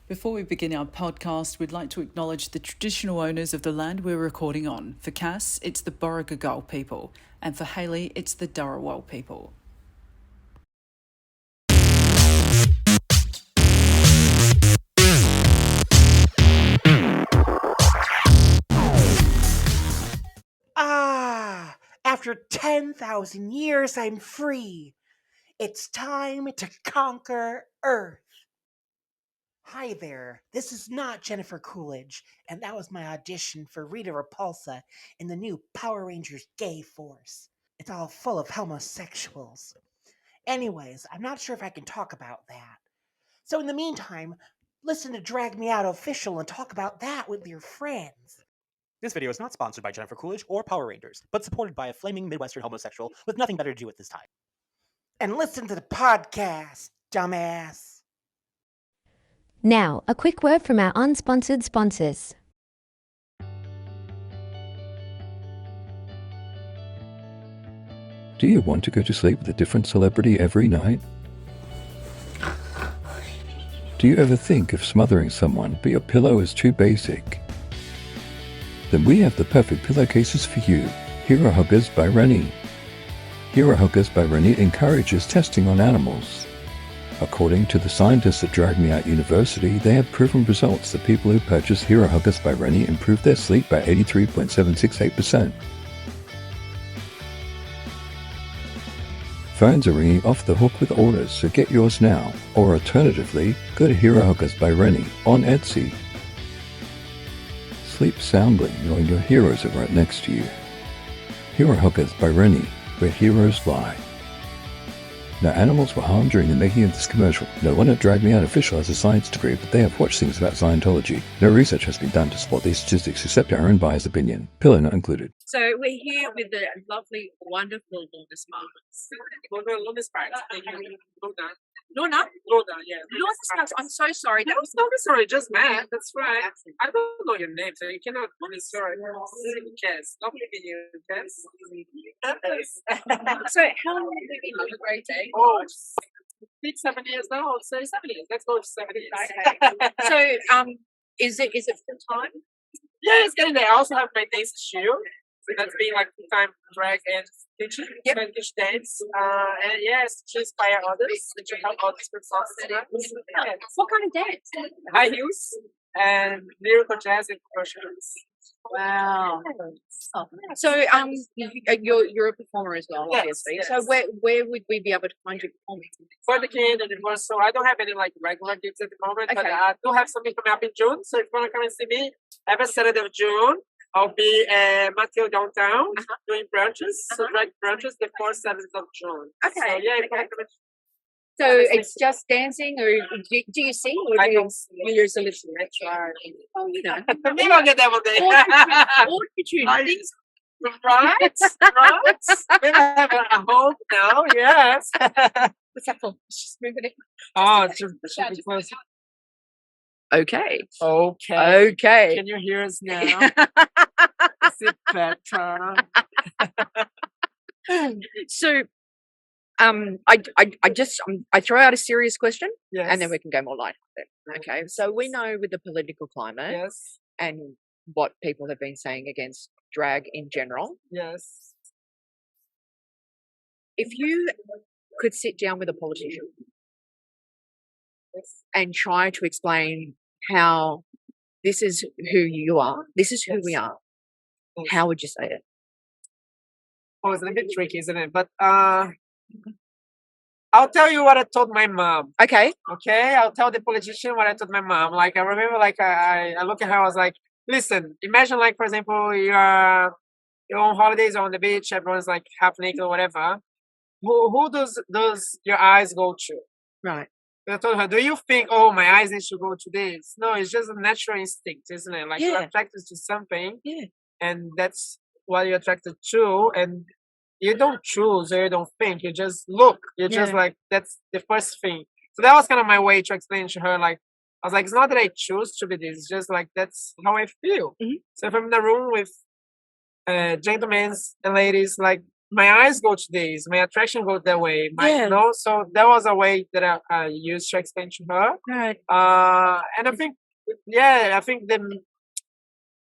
Before we begin our podcast, we'd like to acknowledge the traditional owners of the land we're recording on. For Cass, it's the Borragagal people, and for Hailey, it's the Dharawal people. After 10,000 years, I'm free. It's time to conquer Earth. Hi there, this is not Jennifer Coolidge, and that was my audition for Rita Repulsa in the new Power Rangers Gay Force. It's all full of homosexuals. Anyways, I'm not sure if I can talk about that. So in the meantime, listen to Drag Me Out Official and talk about that with your friends. This video is not sponsored by Jennifer Coolidge or Power Rangers, but supported by a flaming Midwestern homosexual with nothing better to do at this time. And listen to the podcast, dumbass. Now, a quick word from our unsponsored sponsors. Do you want to go to sleep with a different celebrity every night? Do you ever think of smothering someone, but your pillow is too basic? Then we have the perfect pillowcases for you. Hero Huggers by Rennie. Hero Huggers by Rennie encourages testing on animals. According to the scientists at Drag Me Out University, they have proven results that people who purchase Hero Huggers by Rennie improve their sleep by 83.768%. Phones are ringing off the hook with orders, so get yours now. Or alternatively, go to Hero Huggers by Rennie on Etsy. Sleep soundly knowing your heroes are right next to you. Hero Huggers by Rennie, where heroes lie. No animals were harmed during the making of this commercial. No one at Drag Me Out Official has a science degree, but they have watched things about Scientology. No research has been done to support these statistics except our own biased opinion. Pillow not included. So we're here with the lovely, wonderful Luna Sparks. Luna Sparks. Luna? Luna, yeah. Luna Sparks, I'm so sorry. No, sorry, just Matt. That's right. I don't know your name, so you cannot be sorry. Cass. Not even you, Cass. So how long have you been on the Great Day? Oh, 7 years now. I'll say 7 years. Let's go to 7 years. Okay. So is it full time? Yeah, it's getting there. I also have my dance shoe. So that's being like full-time drag and teaching. Yep. And teach dance. And yes, to inspire others and to help others with songs. Yeah. What kind of dance? High heels and lyrical jazz and commercial dance. Wow. Oh. So you're a performer as well, obviously. Yes. So where would we be able to find you performing? For the kid and it so I don't have any like regular gigs at the moment, but I do have something coming up in June. So if you want to come and see me, every Saturday of June, I'll be at Mateo downtown doing brunches. So drag brunches the 4th, 7th of June. Okay. So yeah, if you want to come so it's just dancing, or do you sing? Or do you use a little? That's right. Oh, you know. Maybe I'll get that one day. What opportunities? Right. Maybe I have a home now. Yes. What's that for? Just moving it. Oh, it should be close. Okay. Okay. Can you hear us now? Is it better? So, I throw out a serious question, and then we can go more lighthearted. Okay. So we know with the political climate, and what people have been saying against drag in general. Yes. If you could sit down with a politician and try to explain how this is who you are, this is who we are, how would you say it? Oh, it's a bit tricky, isn't it? But I'll tell you what I told my mom. Okay. I'll tell the politician what I told my mom. Like I remember, like I look at her, I was like, listen, imagine like for example, you're on holidays or on the beach, everyone's like half naked or whatever. Who does your eyes go to? Right. I told her, do you think, oh, my eyes need to go to this? No, it's just a natural instinct, isn't it? Like you're attracted to something, and that's what you're attracted to, and you don't choose or you don't think, you just look. You're just like, that's the first thing. So that was kind of my way to explain to her, like, I was like, it's not that I choose to be this, it's just like, that's how I feel. So if I'm in a room with gentlemen and ladies, like, my eyes go to this, my attraction goes that way. So that was a way that I used to explain to her. Right. And I think,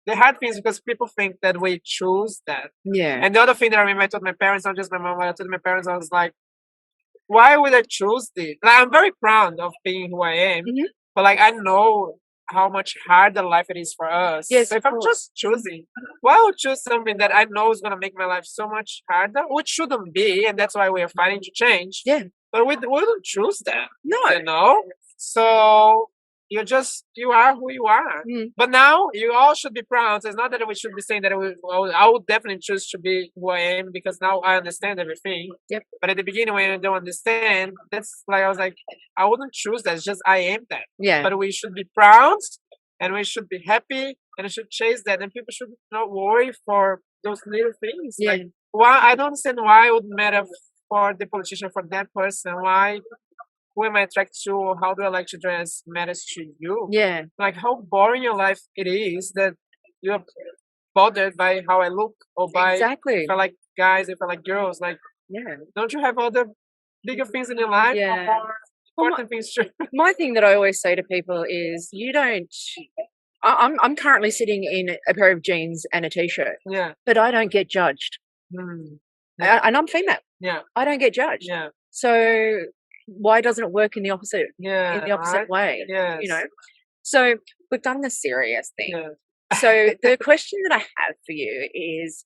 the hard thing is because people think that we choose that. Yeah. And the other thing that I remember I told my parents, not just my mom, I told my parents, I was like, why would I choose this? Like, I'm very proud of being who I am, but like I know how much harder life it is for us. Yes, so if I'm just choosing, why would I choose something that I know is gonna make my life so much harder? Which shouldn't be, and that's why we are fighting to change. Yeah. But we don't choose that. No. You know? So you are who you are. But now you all should be proud. So it's not that we should be saying that I would definitely choose to be who I am because now I understand everything. Yep. But at the beginning when I don't understand, that's like I was like, I wouldn't choose that. It's just I am that. Yeah. But we should be proud and we should be happy and we should chase that and people should not worry for those little things. Yeah. Like I don't understand why it would matter for the politician, for that person, why who am I attracted to or how do I like to dress matters to you. Yeah. Like how boring your life it is that you're bothered by how I look or by if I like guys, if I like girls. Like, don't you have other bigger things in your life? Yeah. Or more important things too? My thing that I always say to people is you don't I'm currently sitting in a pair of jeans and a t-shirt. Yeah. But I don't get judged. And I'm female. Yeah. I don't get judged. Yeah. So why doesn't it work in the opposite way? Yes. You know? So we've done the serious thing. Yeah. So the question that I have for you is,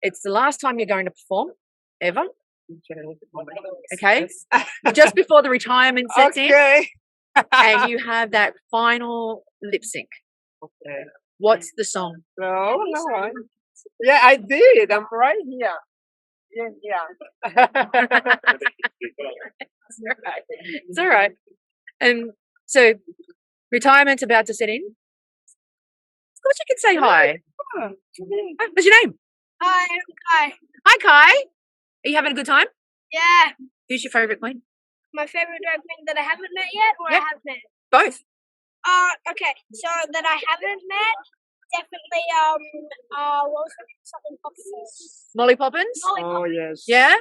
it's the last time you're going to perform ever. Okay. Just before the retirement sets in. And you have that final lip sync. Okay. What's the song? No. Yeah, I did. I'm right here. Yeah. It's all right. And so retirement's about to set in. Of course you can say hi. What's your name? Hi, I'm Kai. Hi, Kai. Are you having a good time? Yeah. Who's your favourite queen? My favourite drag queen that I haven't met yet or I have met? Both. Okay. So that I haven't met, definitely what was her name? Something Poppins. Molly Poppins? Oh yes. Yeah?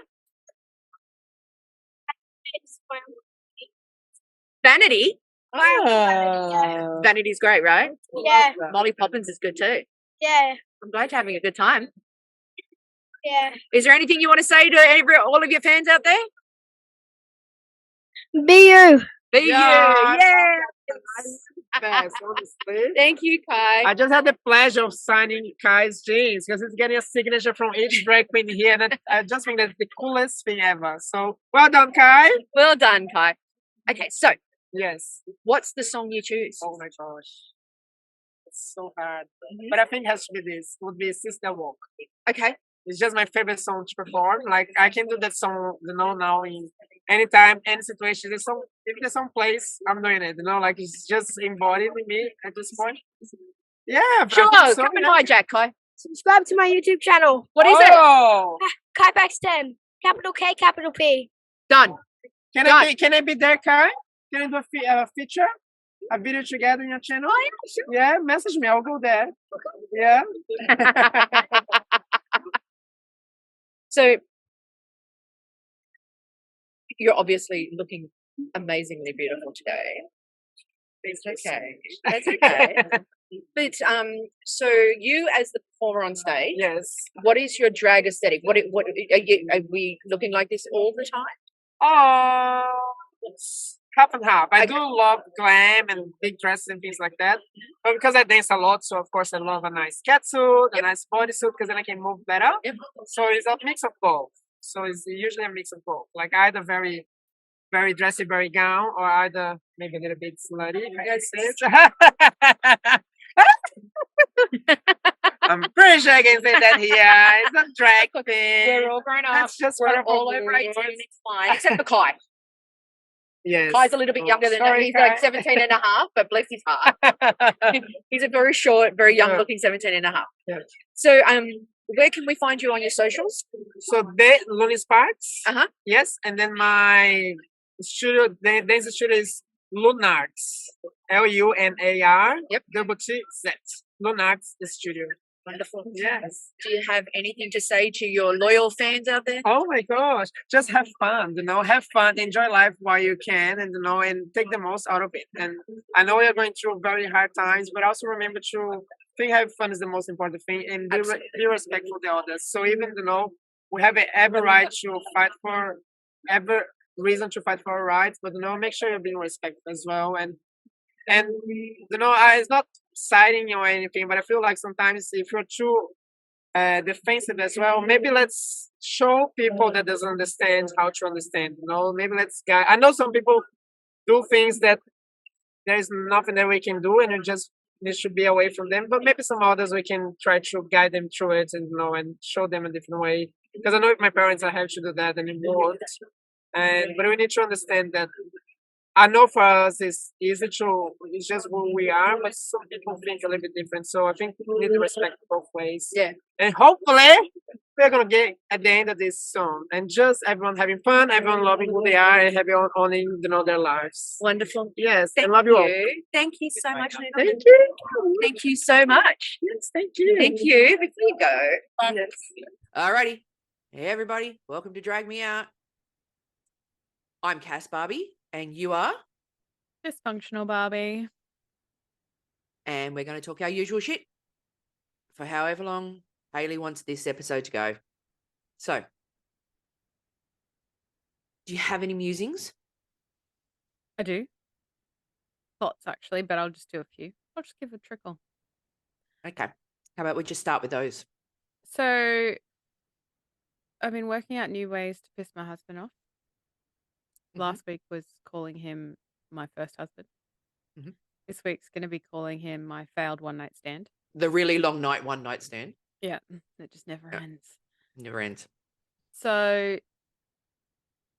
Vanity? Oh. Vanity's great, right? Yeah. Molly Poppins is good too. Yeah. I'm glad you're having a good time. Yeah. Is there anything you want to say to all of your fans out there? Be you. Be you. Yeah. Best, honestly. Thank you, Kai. I just had the pleasure of signing Kai's jeans because he's getting a signature from each drag queen here, and I just think that's the coolest thing ever. So well done, Kai. Well done, Kai. Okay, so yes, what's the song you choose? Oh my gosh, it's so hard. But I think it has to be this. It would be Sister Walk. Okay. It's just my favorite song to perform. Like I can do that song, now in anytime, any situation. If there's some place, I'm doing it. Like it's just embodied in me at this point. Yeah, sure. Come and hijack, Kai. Subscribe to my YouTube channel. What is it? Kai Pax 10. Capital K, capital P. Done. Can I be there, Kai? Can I do a feature? A video together in your channel? Oh, yeah, sure. Yeah, message me. I'll go there. Yeah. So you're obviously looking amazingly beautiful today. It's okay. That's okay. But so you as the performer on stage, yes. What is your drag aesthetic? What are we looking like this all the time? It's half and half. I do love glam and big dresses and things like that. But because I dance a lot, so of course I love a nice catsuit, a nice bodysuit, because then I can move better. So it's a mix of both. So it's usually a mix of both. Like either very, very dressy, very gown, or either maybe a little bit slutty. I'm pretty sure I can say that here. It's not drag queen. We're all grown up. That's just we're all over 18. It's fine. Except for Kai. Yes. Kai's a little bit younger than that. He's like 17 and a half, but bless his heart. He's a very short, very young looking 17 and a half. Yes. So where can we find you on your socials? So the Looney Sparks. Yes. And then my studio, the dance studio is Lunarts. LUNAR. Yep. Double T Z. Lunarts the studio. Wonderful. Yes. Do you have anything to say to your loyal fans out there? Oh my gosh. Just have fun, have fun, enjoy life while you can, and and take the most out of it. And I know you're going through very hard times, but also remember to think have fun is the most important thing, and be respectful to others. So even we have every right to fight for every reason to fight for our rights, but make sure you're being respectful as well. And it's not siding or anything, but I feel like sometimes if you're too defensive as well, maybe let's show people that doesn't understand how to understand. Maybe let's guide. I know some people do things that there's nothing that we can do, and it just needs to be away from them. But maybe some others we can try to guide them through it, and and show them a different way. Because I know with my parents, I have to do that, and it won't. But we need to understand that. I know for us it's easy it's just who we are, but some people think a little bit different. So I think we need to respect both ways. Yeah. And hopefully we're gonna get at the end of this soon. And just everyone having fun, everyone loving who they are, and everyone owning their lives. Wonderful. Yes. Thank I love you all. Thank you so much. Thank you. Thank you so much. Yes, thank you. Thank you. Before you go. Yes. Alrighty. Hey everybody, welcome to Drag Me Out. I'm Cass Barbie, and you are? Dysfunctional Barbie. And we're going to talk our usual shit for however long Hailey wants this episode to go. So, do you have any musings? I do. Lots, actually, but I'll just do a few. I'll just give a trickle. Okay. How about we just start with those? So, I've been working out new ways to piss my husband off. Last week was calling him my first husband. Mhm. This week's going to be calling him my failed one-night stand. The really long night, one night stand. Yeah, it just never ends. Never ends. So,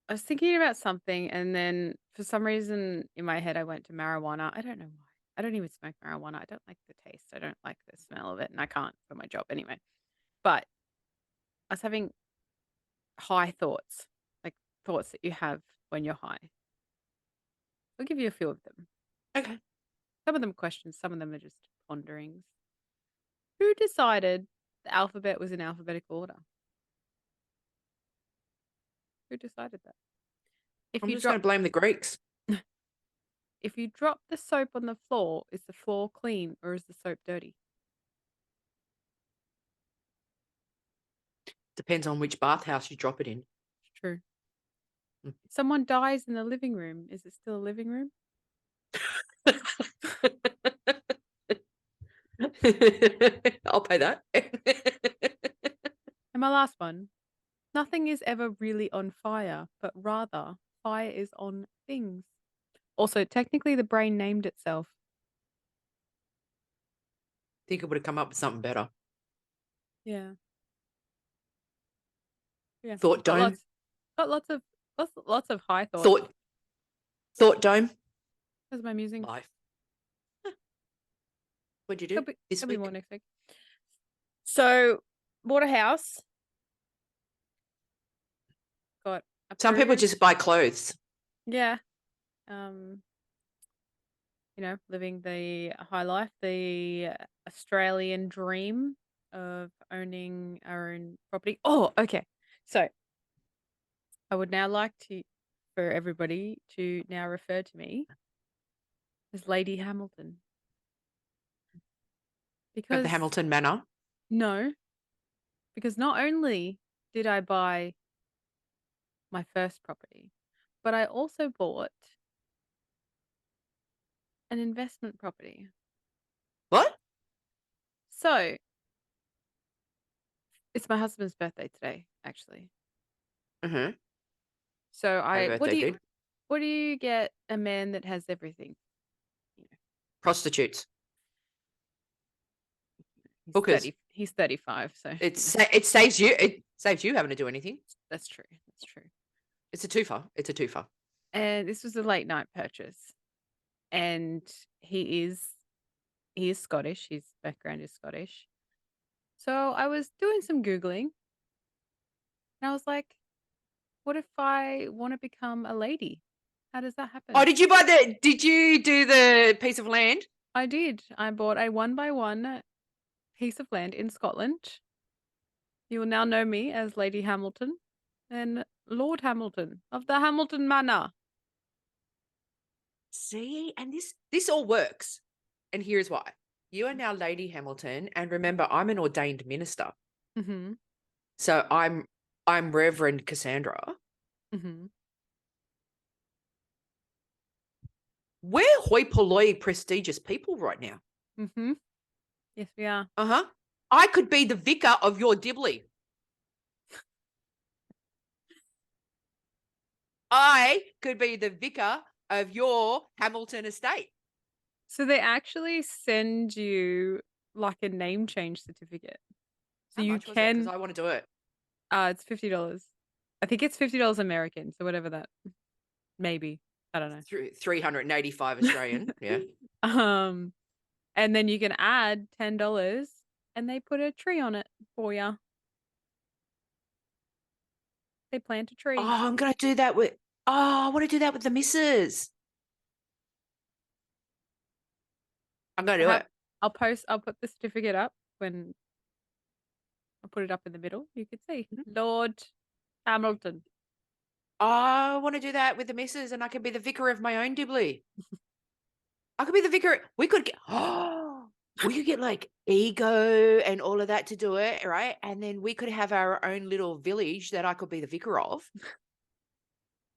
I was thinking about something, and then for some reason in my head, I went to marijuana. I don't know why. I don't even smoke marijuana. I don't like the taste. I don't like the smell of it, and I can't for my job anyway. But I was having high thoughts, like thoughts that you have when you're high. I'll give you a few of them. Okay. Some of them are questions, some of them are just ponderings. Who decided the alphabet was in alphabetical order? Who decided that? If I'm you just going to blame the Greeks. if you drop the soap on the floor, is the floor clean or is the soap dirty? Depends on which bathhouse you drop it in. It's true. If someone dies in the living room, is it still a living room? I'll pay that. And my last one. Nothing is ever really on fire, but rather fire is on things. Also, technically the brain named itself. Think it would have come up with something better. Yeah. Yeah. Thought dome. Got lots of high thoughts. Thought dome. That's my musings. Life. What'd you do this There'll week? be more next week. So, bought a house. Got Some people approved. just buy clothes. Yeah. Living the high life, the Australian dream of owning our own property. Oh, okay. So, I would now like for everybody to now refer to me as Lady Hamilton. Of Because the Hamilton Manor. No, because not only did I buy my first property, but I also bought an investment property. What? So, it's my husband's birthday today, actually. Mm-hmm. So Happy birthday, dude. what do you get a man that has everything? Prostitutes. He's Hookers. 30, he's 35, so It saves you having to do anything. that's true. That's true. It's a twofer. And this was a late night purchase. And he is Scottish. His background is Scottish. So I was doing some Googling and I was like, what if I want to become a lady? How does that happen? Oh, did you do the piece of land? I did. I bought a 1x1 piece of land in Scotland. You will now know me as Lady Hamilton and Lord Hamilton of the Hamilton Manor. See, and this all works. And here's why. You are now Lady Hamilton, and remember, I'm an ordained minister. Mm-hmm. So I'm Reverend Cassandra. Mm-hmm. We're hoi polloi prestigious people right now. Mm-hmm. Yes, we are. Uh-huh. I could be the vicar of your Dibley. I could be the vicar of your Hamilton estate. So they actually send you like a name change certificate. So How you much was it? 'Cause can. I want to do it. It's $50. I think it's $50 American. So whatever that. Maybe. I don't know. 385 Australian. Yeah. And then you can add $10 and they put a tree on it for you. They plant a tree. Oh, I'm gonna do that with. Oh, I want to do that with the missus. I'm gonna do it. I'll put the certificate up when I'll put it up in the middle. You could see Lord Hamilton. I want to do that with the missus, and I can be the vicar of my own Dibley. I could be the vicar. We could get. Oh, we could get like ego and all of that to do it, right? And then we could have our own little village that I could be the vicar of,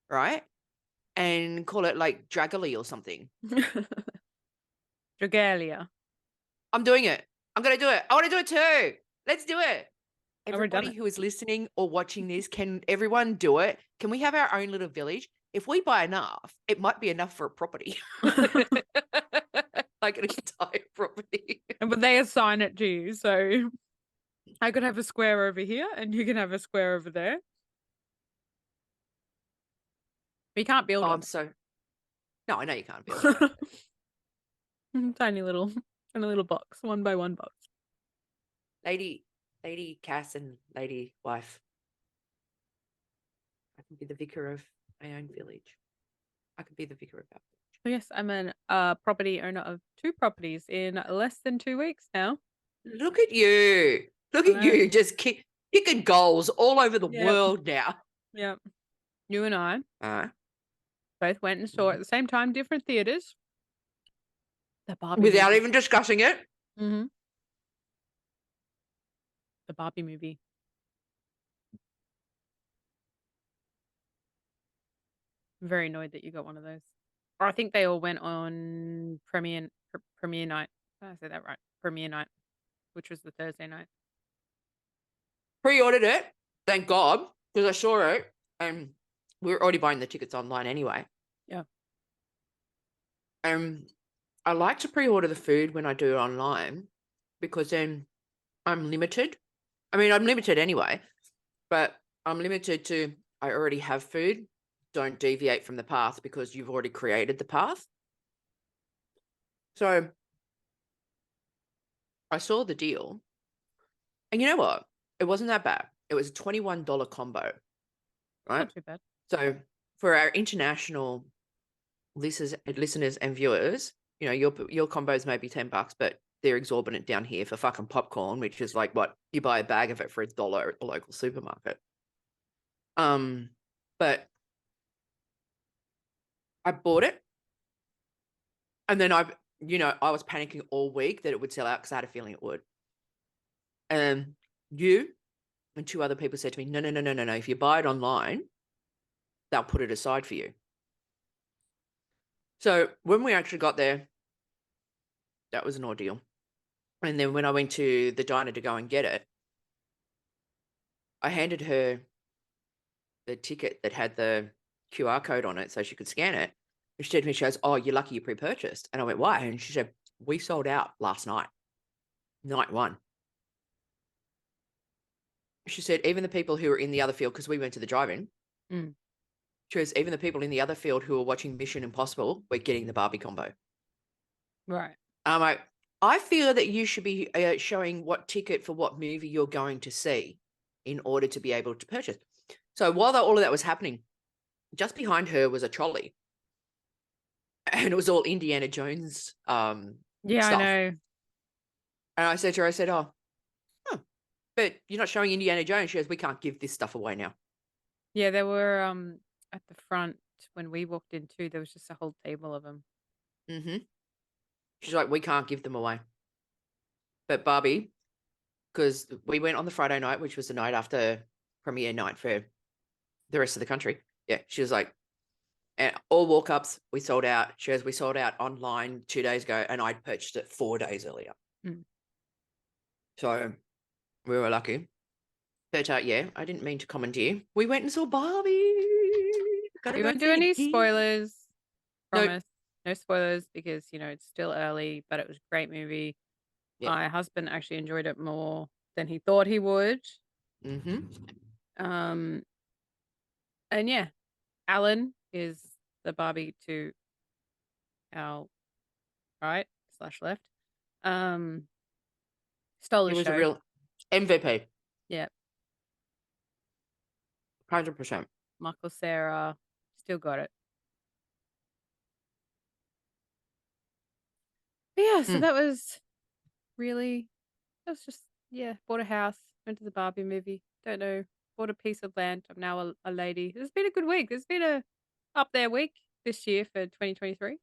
right? And call it like Dragally or something. Dragalia. I'm doing it. I'm going to do it. I want to do it too. Let's do it. Already done Everybody it. who is listening or watching this, can everyone do it? Can we have our own little village? If we buy enough, it might be enough for a property. Like an entire property. But they assign it to you. So I could have a square over here and you can have a square over there. But you can't build Oh, on I'm it. so. No, I know you can't build on it. Tiny little box, 1 by 1 box. Lady Cass and Lady Wife. I can be the vicar of my own village. I can be the vicar of our village. So yes, I'm a property owner of 2 properties in less than 2 weeks now. Look at you. Look at you just kicking goals all over the world now. Yep. You and I both went and Mm-hmm. saw at the same time, different theaters. The Barbie Without movie. even discussing it. Mm-hmm. The Barbie movie. I'm very annoyed that you got one of those. Or I think they all went on premiere night. Did I say that right? Premiere night, which was the Thursday night. Pre-ordered it, thank God, because I saw it, and we were already buying the tickets online anyway. Yeah. I like to pre-order the food when I do it online because then I'm limited. I mean, I'm limited anyway, but I'm limited to I already have food. Don't deviate from the path because you've already created the path. So I saw the deal, and you know what? It wasn't that bad. It was a $21 combo, right? Not too bad. So for our international listeners and viewers, you know, your combos may be $10, but they're exorbitant down here for fucking popcorn, which is like what you buy a bag of it for $1 at the local supermarket. But I bought it, and then I was panicking all week that it would sell out because I had a feeling it would. And you and 2 other people said to me, no. If you buy it online, they'll put it aside for you. So when we actually got there, that was an ordeal. And then when I went to the diner to go and get it, I handed her the ticket that had the QR code on it so she could scan it. And she said to me, she goes, "Oh, you're lucky you pre-purchased." And I went, "Why?" And she said, "We sold out last night, night 1. She said, even the people who were in the other field, because we went to the drive-in, she goes, even the people in the other field who were watching Mission Impossible were getting the Barbie combo. Right. I'm like, I feel that you should be showing what ticket for what movie you're going to see in order to be able to purchase. So while all of that was happening, just behind her was a trolley. And it was all Indiana Jones Yeah, stuff. I know. And I said to her, I said, oh, but you're not showing Indiana Jones. She goes, we can't give this stuff away now. Yeah, there were at the front when we walked in too. There was just a whole table of them. Mm-hmm. She's like, we can't give them away. But Barbie, because we went on the Friday night, which was the night after premiere night for the rest of the country. Yeah, she was like, and all walk-ups, we sold out. She goes, we sold out online 2 days ago, and I'd purchased it 4 days earlier. Mm. So we were lucky. But yeah, I didn't mean to commandeer. We went and saw Barbie. We won't do any spoilers. Nope. Promise. No spoilers because, it's still early, but it was a great movie. Yeah. My husband actually enjoyed it more than he thought he would. Mm-hmm. And yeah, Alan is the Barbie to our right / left. Stole the He was show. a real MVP. Yeah. 100%. Michael Cera still got it. But yeah, so that was just, bought a house, went to the Barbie movie. Don't know, bought a piece of land. I'm now a lady. It's been a good week. It's been a up there week this year for 2023.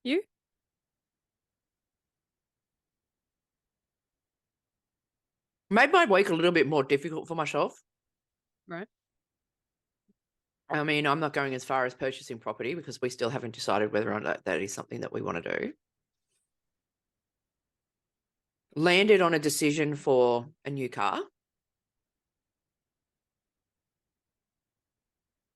You? Made my week a little bit more difficult for myself. Right. I mean, I'm not going as far as purchasing property because we still haven't decided whether or not that is something that we want to do. Landed on a decision for a new car.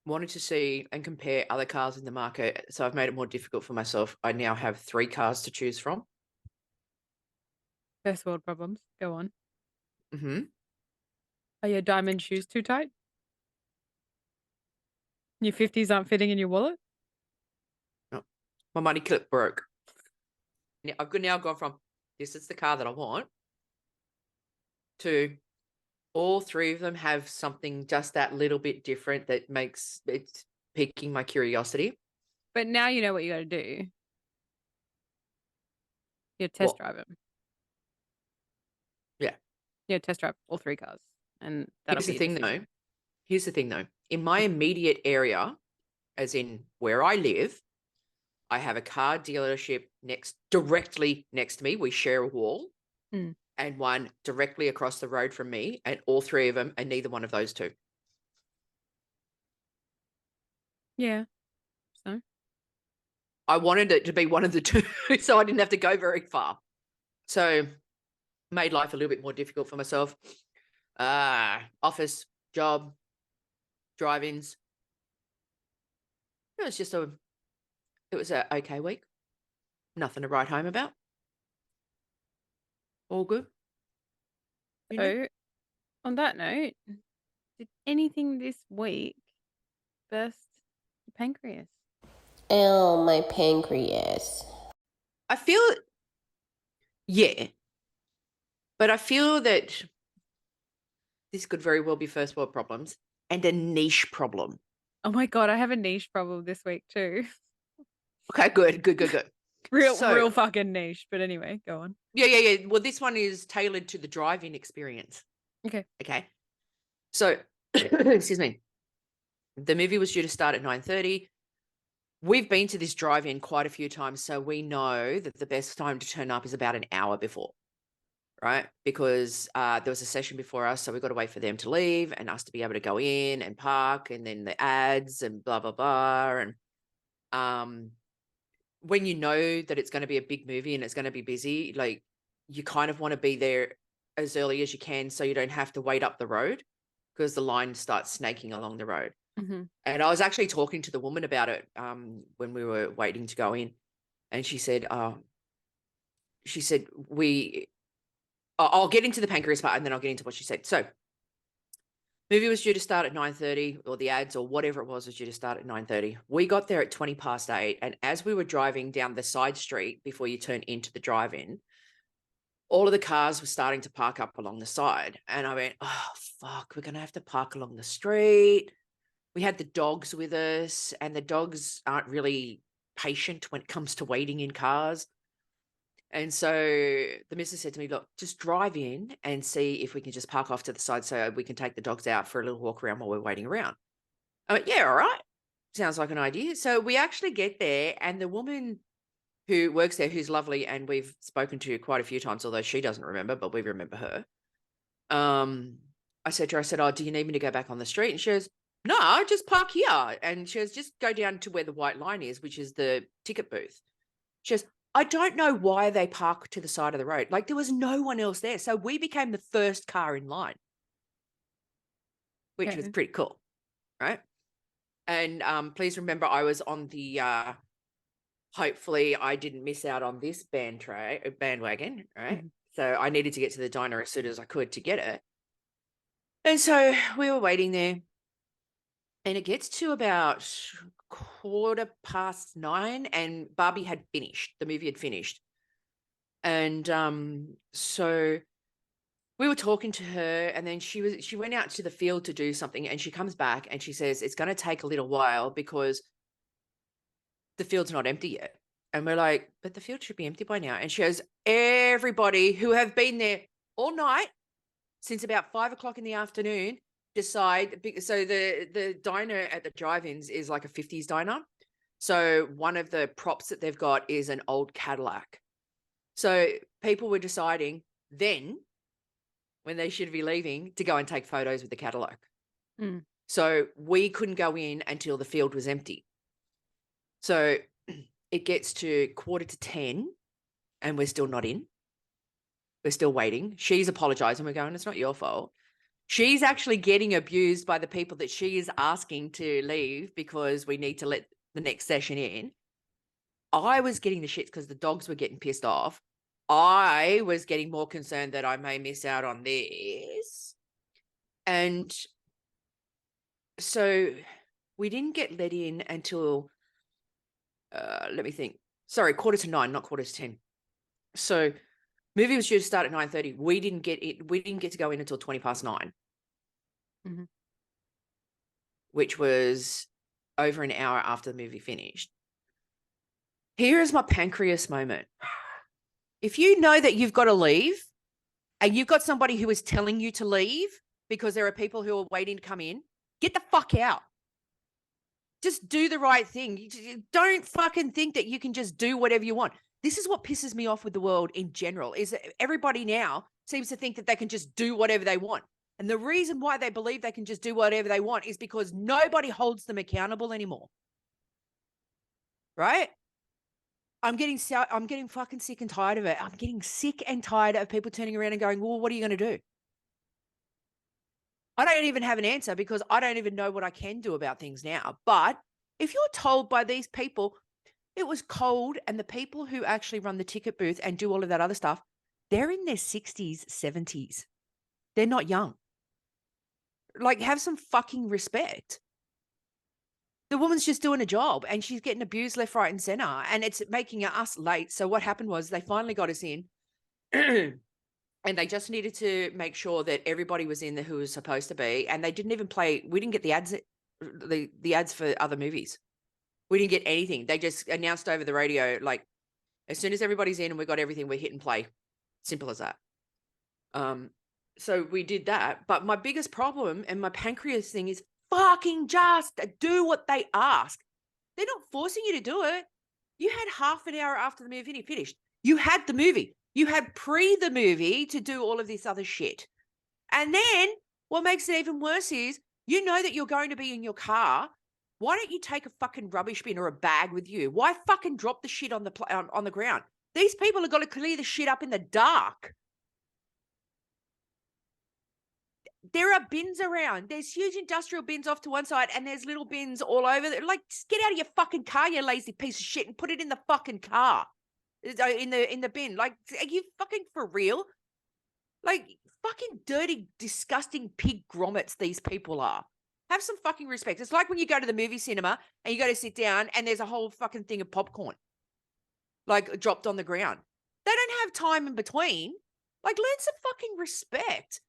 Wanted to see and compare other cars in the market. So I've made it more difficult for myself. I now have 3 cars to choose from. First world problems. Go on. Mm-hmm. Are your diamond shoes too tight? Your 50s aren't fitting in your wallet? No. My money clip broke. I've now gone from this is the car that I want to all 3 of them have something just that little bit different that makes it's piquing my curiosity. But now you know what you got to do. You test drive them. Yeah. Yeah, test drive all 3 cars. And that'll Here's be the thing though. In my immediate area, as in where I live, I have a car dealership directly next to me. We share a wall. Mm. And one directly across the road from me, and all 3 of them are neither one of those 2. Yeah. So? I wanted it to be one of the 2, so I didn't have to go very far. So made life a little bit more difficult for myself. Office, job, drive-ins. It was a okay week. Nothing to write home about. All good. So, on that note, did anything this week burst your pancreas? Oh, my pancreas. I feel, yeah. But I feel that this could very well be first world problems and a niche problem. Oh my God, I have a niche problem this week too. Okay, good. Real fucking niche. But anyway, go on. Yeah. Well, this one is tailored to the drive-in experience. Okay. So, excuse me. The movie was due to start at 9:30. We've been to this drive-in quite a few times, so we know that the best time to turn up is about an hour before, right? Because there was a session before us, so we've got to wait for them to leave and us to be able to go in and park, and then the ads and blah, blah, blah. And when you know that it's going to be a big movie and it's going to be busy, like you kind of want to be there as early as you can so you don't have to wait up the road because the line starts snaking along the road. Mm-hmm. And I was actually talking to the woman about it when we were waiting to go in, and she said, I'll get into the pancreas part and then I'll get into what she said. So movie was due to start at 9:30, or the ads or whatever it was due to start at 9:30. We got there at 8:20, and as we were driving down the side street before you turn into the drive-in, all of the cars were starting to park up along the side. And I went, oh, fuck, we're going to have to park along the street. We had the dogs with us, and the dogs aren't really patient when it comes to waiting in cars. And so the missus said to me, look, just drive in and see if we can just park off to the side so we can take the dogs out for a little walk around while we're waiting around. I went, yeah, all right. Sounds like an idea. So we actually get there, and the woman who works there, who's lovely, and we've spoken to quite a few times, although she doesn't remember, but we remember her. I said to her, oh, do you need me to go back on the street? And she goes, no, just park here. And she goes, just go down to where the white line is, which is the ticket booth. She goes, I don't know why they park to the side of the road. Like, there was no one else there. So we became the first car in line, which was pretty cool, right? And please remember, I was on the, hopefully I didn't miss out on this bandwagon, right? Mm-hmm. So I needed to get to the diner as soon as I could to get it. And so we were waiting there. And it gets to about 9:15, and Barbie had finished. The movie had finished. And so we were talking to her, and then she went out to the field to do something, and she comes back and she says, it's going to take a little while because the field's not empty yet. And we're like, but the field should be empty by now. And she goes, everybody who have been there all night since about 5:00 in the afternoon decide. So the diner at the drive-ins is like a 50s diner. So one of the props that they've got is an old Cadillac. So people were deciding then, when they should be leaving, to go and take photos with the Cadillac. Mm. So we couldn't go in until the field was empty. So it gets to 9:45 and we're still not in. We're still waiting. She's apologizing. We're going, it's not your fault. She's actually getting abused by the people that she is asking to leave because we need to let the next session in. I was getting the shits because the dogs were getting pissed off. I was getting more concerned that I may miss out on this. And so we didn't get let in until, let me think. Sorry, 9:45, not 9:45. So movie was due to start at 9:30. We didn't get it. We didn't get to go in until 9:20, mm-hmm. which was over an hour after the movie finished. Here is my pancreas moment. If you know that you've got to leave and you've got somebody who is telling you to leave because there are people who are waiting to come in, get the fuck out. Just do the right thing. You don't fucking think that you can just do whatever you want. This is what pisses me off with the world in general, is that everybody now seems to think that they can just do whatever they want. And the reason why they believe they can just do whatever they want is because nobody holds them accountable anymore. Right? I'm getting fucking sick and tired of it. I'm getting sick and tired of people turning around and going, well, what are you going to do? I don't even have an answer because I don't even know what I can do about things now. But if you're told by these people, it was cold, and the people who actually run the ticket booth and do all of that other stuff, they're in their 60s, 70s. They're not young. Like, have some fucking respect. The woman's just doing a job and she's getting abused left, right, and center, and it's making us late. So what happened was they finally got us in and they just needed to make sure that everybody was in there who was supposed to be. And they didn't even play. We didn't get the ads, the ads for other movies. We didn't get anything. They just announced over the radio, like, as soon as everybody's in and we got everything, we're hit and play. Simple as that. So we did that. But my biggest problem and my pancreas thing is fucking just do what they ask. They're not forcing you to do it. You had half an hour after the movie finished. You had the movie. You had the movie to do all of this other shit. And then what makes it even worse is you know that you're going to be in your car. Why don't you take a fucking rubbish bin or a bag with you? Why fucking drop the shit on the ground? These people have got to clear the shit up in the dark. There are bins around. There's huge industrial bins off to one side, and there's little bins all over. Like, just get out of your fucking car, you lazy piece of shit, and put it in the fucking car, in the bin. Like, are you fucking for real? Like, fucking dirty, disgusting pig grommets these people are. Have some fucking respect. It's like when you go to the movie cinema and you go to sit down and there's a whole fucking thing of popcorn, like, dropped on the ground. They don't have time in between. Like, learn some fucking respect.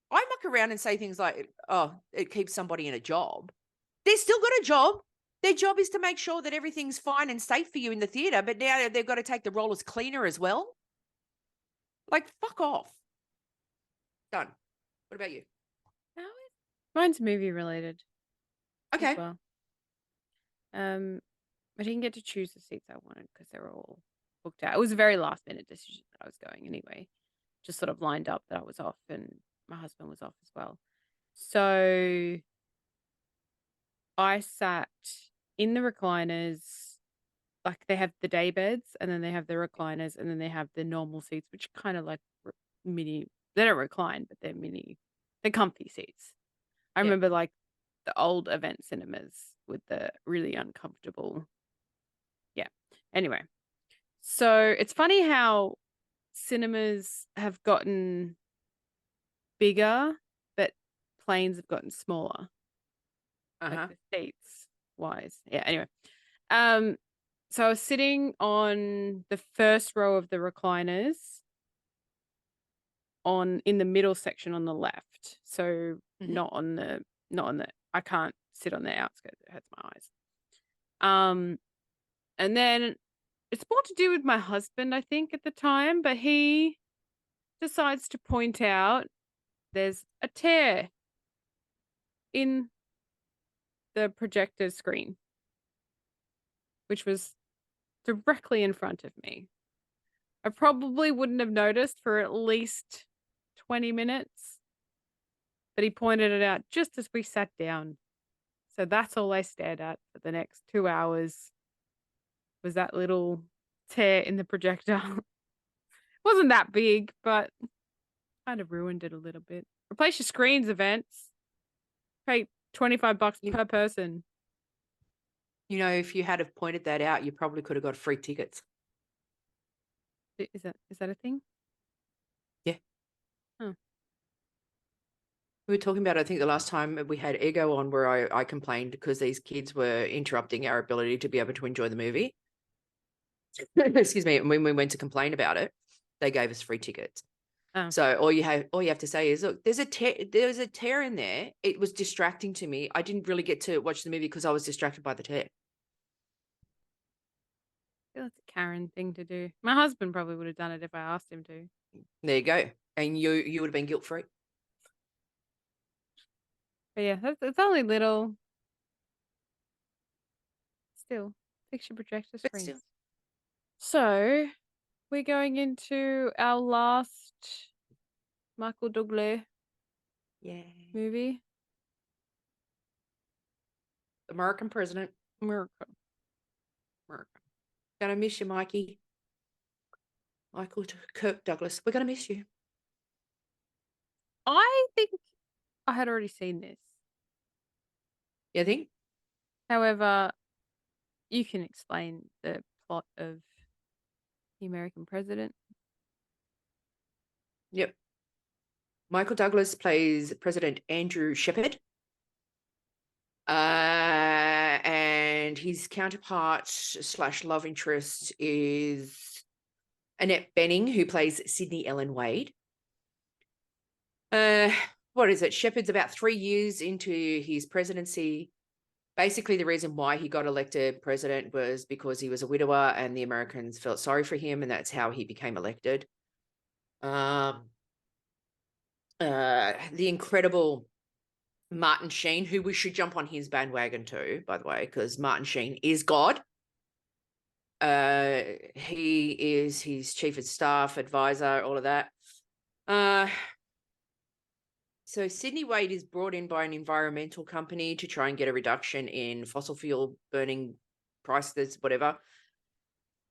I muck around and say things like, oh, it keeps somebody in a job. They've still got a job. Their job is to make sure that everything's fine and safe for you in the theatre, but now they've got to take the role as cleaner as well. Like, fuck off. Done. What about you? Mine's movie related. Okay. As well. I didn't get to choose the seats I wanted because they were all booked out. It was a very last minute decision that I was going anyway. Just sort of lined up that I was off and my husband was off as well. So I sat in the recliners, like they have the day beds and then they have the recliners and then they have the normal seats, which kind of like mini, they don't recline, but they're mini, they're comfy seats. I remember like the old event cinemas with the really uncomfortable. Yeah. Anyway, so it's funny how cinemas have gotten bigger, but planes have gotten smaller. Like the seats wise. Yeah. Anyway, so I was sitting on the first row of the recliners in the middle section on the left. So not on the I can't sit on the outskirts. It hurts my eyes. And then it's more to do with my husband, I think, at the time, but he decides to point out there's a tear in the projector screen, which was directly in front of me. I probably wouldn't have noticed for at least 20 minutes, but he pointed it out just as we sat down. So that's all I stared at for the next 2 hours was that little tear in the projector. Wasn't that big, but kind of ruined it a little bit. Replace your screens, events. Pay $25 per person. You know, if you had have pointed that out, you probably could have got free tickets. Is that a thing? Yeah. Oh. We were talking about, I think the last time we had Ego on where I complained because these kids were interrupting our ability to be able to enjoy the movie. Excuse me. And when we went to complain about it, they gave us free tickets. Oh. So all you have to say is, look, there's a tear in there. It was distracting to me. I didn't really get to watch the movie because I was distracted by the tear. I feel that's a Karen thing to do. My husband probably would have done it if I asked him to. There you go. And you would have been guilt-free. But yeah, it's only little. Still, fix your projector screens. So, we're going into our last Michael Douglas movie. American President. America. Gonna miss you, Mikey. Michael Kirk Douglas. We're gonna miss you. I think I had already seen this. You think? However, you can explain the plot of The American President. Yep. Michael Douglas plays President Andrew Shepard. And his counterpart / love interest is Annette Bening, who plays Sydney Ellen Wade. What is it? Shepard's about 3 years into his presidency. Basically, the reason why he got elected president was because he was a widower and the Americans felt sorry for him, and that's how he became elected. The incredible Martin Sheen, who we should jump on his bandwagon too, by the way, because Martin Sheen is God. He is his chief of staff, advisor, all of that. So Sydney Wade is brought in by an environmental company to try and get a reduction in fossil fuel burning prices, whatever.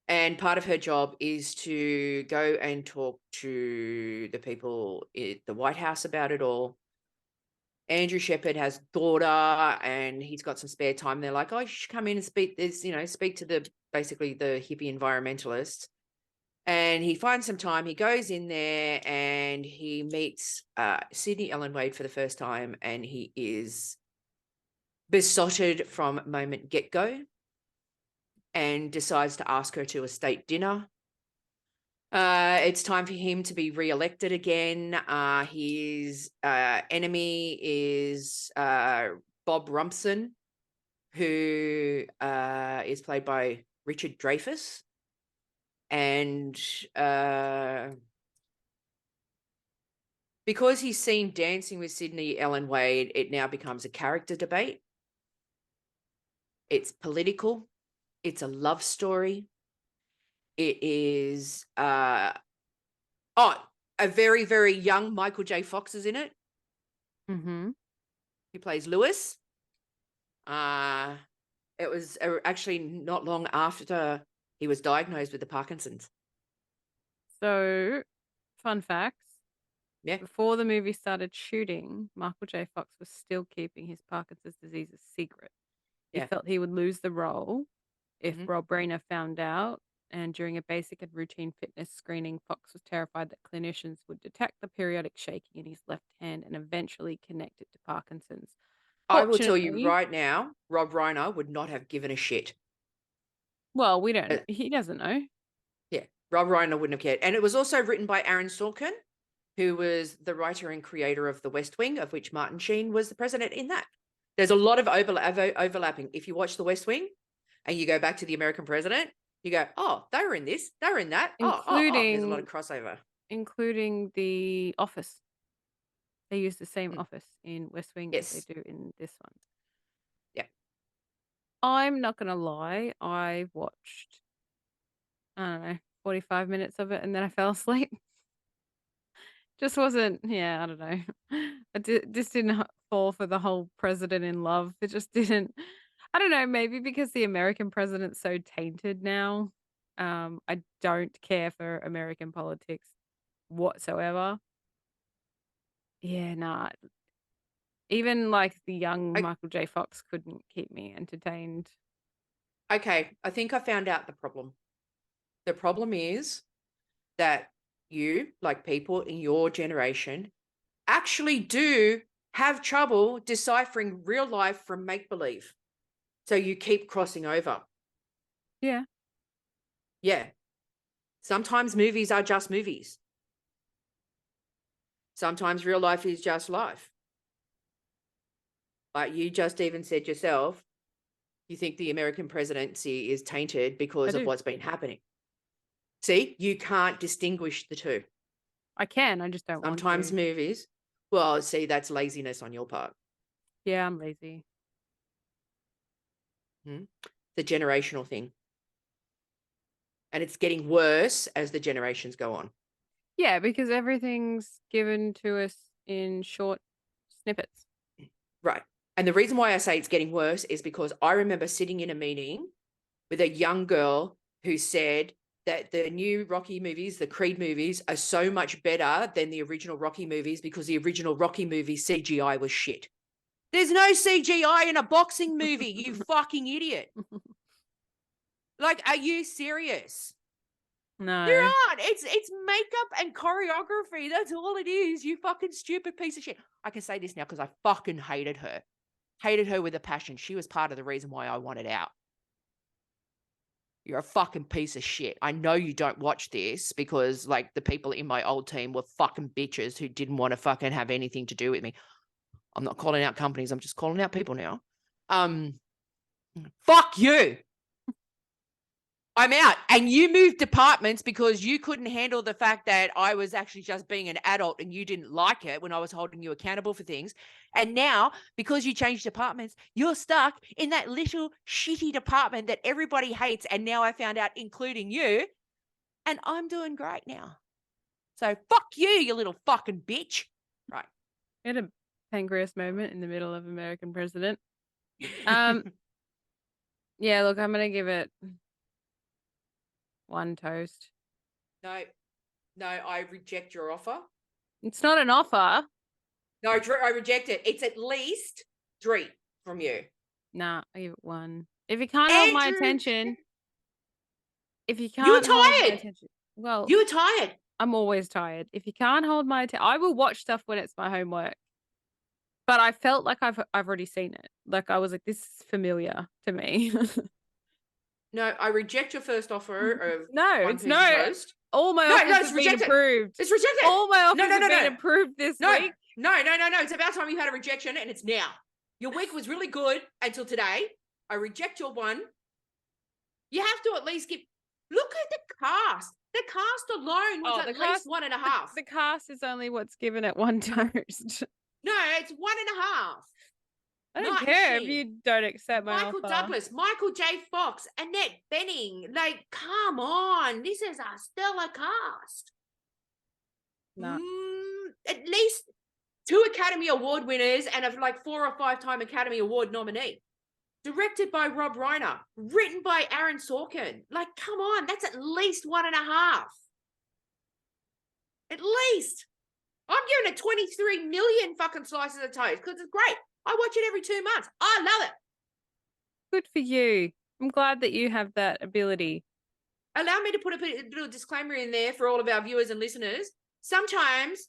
And part of her job is to go and talk to the people at the White House about it all. Andrew Shepard has daughter and he's got some spare time. They're like, oh, you should come in and speak to basically the hippie environmentalists. And he finds some time. He goes in there and he meets Sydney Ellen Wade for the first time, and he is besotted from moment get-go and decides to ask her to a state dinner. It's time for him to be re-elected again. His enemy is Bob Rumpson, who is played by Richard Dreyfuss. And because he's seen Dancing with Sydney Ellen Wade, it now becomes a character debate. It's political. It's a love story. It is a very, very young Michael J. Fox is in it. Mm-hmm. He plays Lewis. It was actually not long after he was diagnosed with the Parkinson's. So, fun facts. Yeah. Before the movie started shooting, Michael J. Fox was still keeping his Parkinson's disease a secret. He felt he would lose the role if Rob Reiner found out. And during a basic and routine fitness screening, Fox was terrified that clinicians would detect the periodic shaking in his left hand and eventually connect it to Parkinson's. I will tell you Fortunately- right now, Rob Reiner would not have given a shit. Well, we don't. He doesn't know. Yeah, Rob Reiner wouldn't have cared. And it was also written by Aaron Sorkin, who was the writer and creator of The West Wing, of which Martin Sheen was the president in that. There's a lot of overlapping. If you watch The West Wing and you go back to The American President, you go, oh, they were in this, they were in that. There's a lot of crossover. Including The Office. They use the same office in West Wing as they do in this one. Yeah. I'm not going to lie. I watched, 45 minutes of it and then I fell asleep. Just wasn't, I don't know. Just didn't fall for the whole president in love. It just didn't. I don't know, maybe because the American president's so tainted now. I don't care for American politics whatsoever. Yeah, nah. Even like the young Michael J. Fox couldn't keep me entertained. Okay, I think I found out the problem. The problem is that you, like people in your generation, actually do have trouble deciphering real life from make-believe. So you keep crossing over. Yeah. Yeah. Sometimes movies are just movies. Sometimes real life is just life. But you just even said yourself, you think the American presidency is tainted because of what's been happening. See, you can't distinguish the two. I can, I just don't want to. Sometimes movies, well, see, that's laziness on your part. Yeah, I'm lazy. The generational thing. And it's getting worse as the generations go on. Yeah, because everything's given to us in short snippets. Right. And the reason why I say it's getting worse is because I remember sitting in a meeting with a young girl who said that the new Rocky movies, the Creed movies, are so much better than the original Rocky movies because the original Rocky movie CGI was shit. There's no CGI in a boxing movie, you fucking idiot. Like, are you serious? No. There aren't. It's makeup and choreography. That's all it is, you fucking stupid piece of shit. I can say this now because I fucking hated her. Hated her with a passion. She was part of the reason why I wanted out. You're a fucking piece of shit. I know you don't watch this because, like, the people in my old team were fucking bitches who didn't want to fucking have anything to do with me. I'm not calling out companies. I'm just calling out people now. Fuck you. I'm out. And you moved departments because you couldn't handle the fact that I was actually just being an adult and you didn't like it when I was holding you accountable for things. And now, because you changed departments, you're stuck in that little shitty department that everybody hates. And now I found out, including you, and I'm doing great now. So fuck you, you little fucking bitch. Right. We had a pancreas moment in the middle of American President. Yeah, look, I'm going to give it one toast. No, I reject your offer. It's not an offer. No, I reject it. It's at least 3 from you. Nah, I give it 1. If you can't hold my attention, You're tired. Well, you're tired. I'm always tired. If you can't hold my attention, I will watch stuff when it's my homework. But I felt like I've already seen it. Like I was like, this is familiar to me. No, I reject your first offer of no, one it's piece no. of toast. All my offers have been approved. It's rejected. All my offers have been approved this week. No. It's about time you had a rejection, and it's now. Your week was really good until today, I reject your one. You have to at least look at the cast. The cast alone was at least 1.5. The cast is only what's given at one toast. No, it's 1.5. I don't care if you don't accept my Michael offer. Douglas, Michael J. Fox, Annette Bening. Like, come on. This is a stellar cast. No. At least 2 Academy Award winners and a 4 or 5-time Academy Award nominee. Directed by Rob Reiner. Written by Aaron Sorkin. Like, come on. That's at least 1.5. At least. I'm giving it 23 million fucking slices of toast because it's great. I watch it every 2 months. I love it. Good for you. I'm glad that you have that ability. Allow me to put a little disclaimer in there for all of our viewers and listeners. Sometimes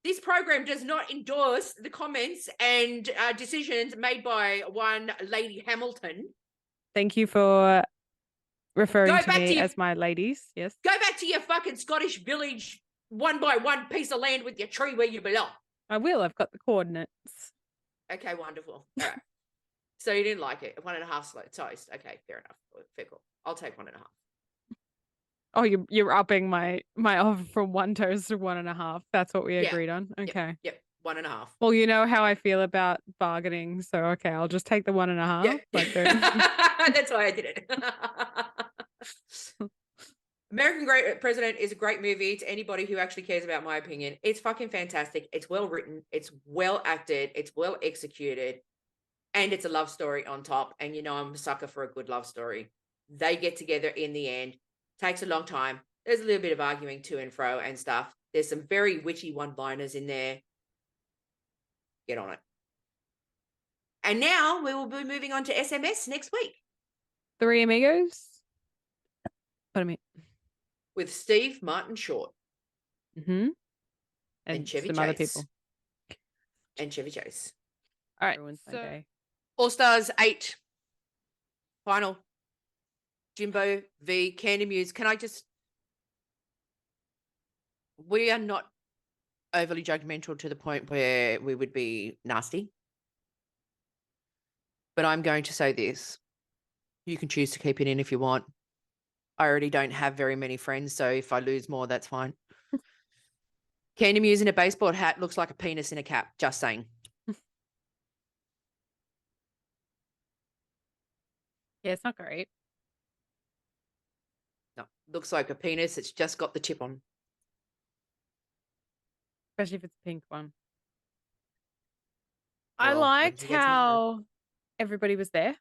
this program does not endorse the comments and decisions made by one Lady Hamilton. Thank you for referring to me as my ladies. Yes. Go back to your fucking Scottish village 1 by 1 piece of land with your tree where you belong. I will. I've got the coordinates. Okay, wonderful. All right. So you didn't like it. 1.5 toast. Okay, fair enough. Fair call. I'll take 1.5. Oh, you're upping my offer from 1 toast to 1.5. That's what we agreed on. Okay. Yep. 1.5. Well, you know how I feel about bargaining, so okay, I'll just take the 1.5. Yep. That's why I did it. American Great President is a great movie to anybody who actually cares about my opinion. It's fucking fantastic. It's well written. It's well acted. It's well executed. And it's a love story on top. And you know I'm a sucker for a good love story. They get together in the end. Takes a long time. There's a little bit of arguing to and fro and stuff. There's some very witchy one-liners in there. Get on it. And now we will be moving on to SMS next week. Three Amigos? Pardon me. With Steve Martin Short. Mm-hmm. And Chevy some Chase. other people. And Chevy Chase. All right. Ruins my day. All Stars 8. Final. Jimbo v. Candy Muse. Can I just... We are not overly judgmental to the point where we would be nasty. But I'm going to say this. You can choose to keep it in if you want. I already don't have very many friends, so if I lose more, that's fine. Candy Muse in a baseball hat looks like a penis in a cap. Just saying. Yeah, it's not great. No, looks like a penis. It's just got the tip on. Especially if it's a pink one. Well, I liked how everybody was there.